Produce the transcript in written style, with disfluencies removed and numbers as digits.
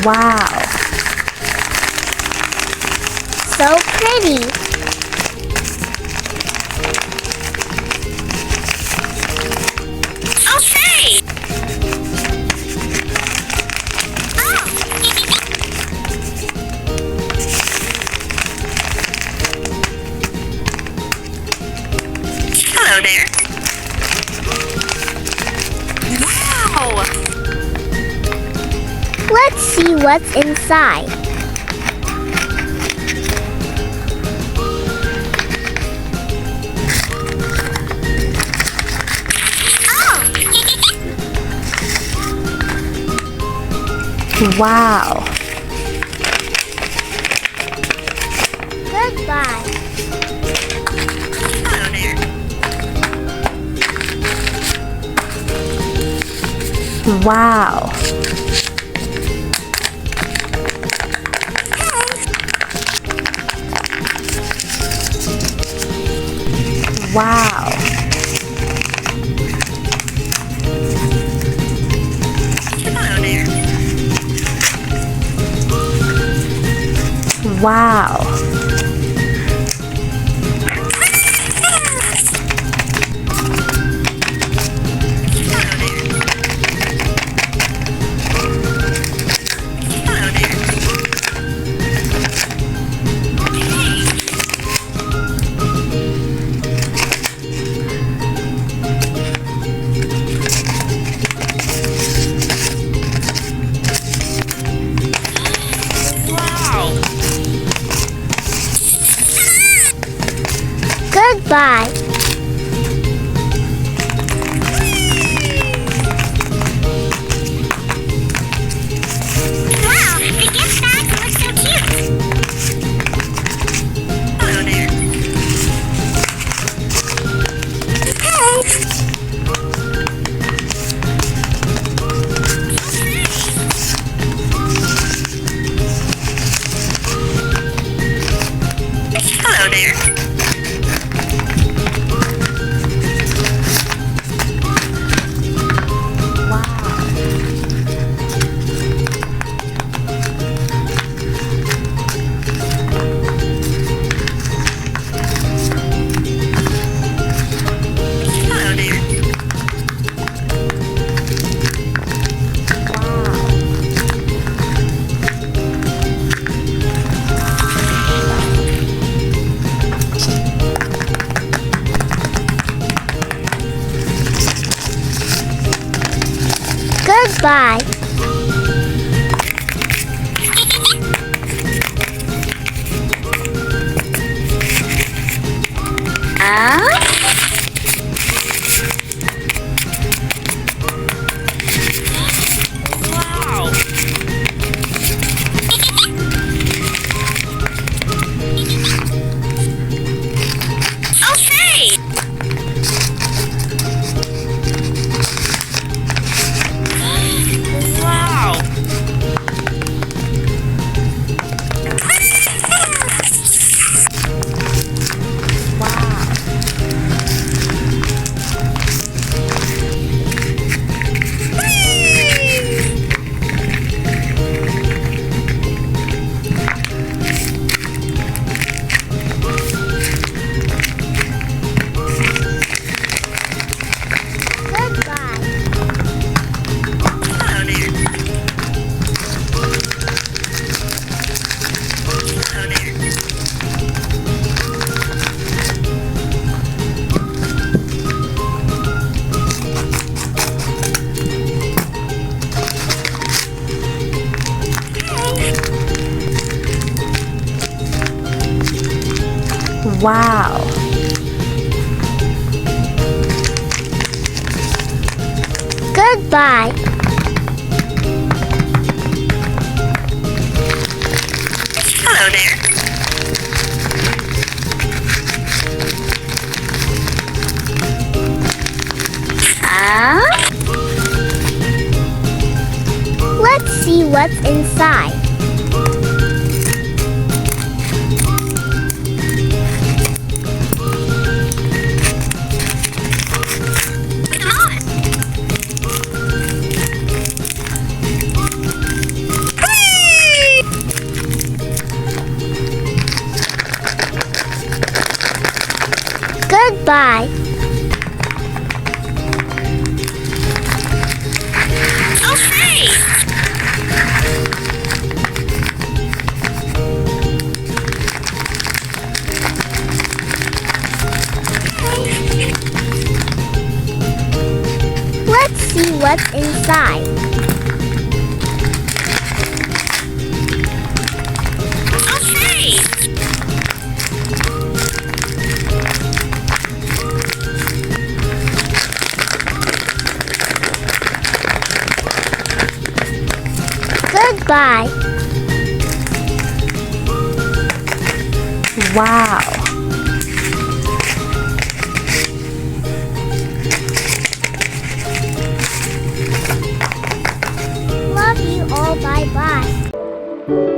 Wow. So pretty. Okay. Hello there. Wow. Let's see what's inside. Wow. Goodbye. Hello there. Wow. Wow. Hello there. Wow. Hello there. Wow. Goodbye. Wow, the gift bags look so cute. Hello there. Hello there. Hello there. Goodbye. Wow. Okay. Wow. Goodbye. Hello there. Hello there. Wow. Goodbye. Hello there. Let's see what's inside. Come on. Bye. Okay. Let's see what's inside. Okay. Goodbye. Wow. Love you all. Bye bye.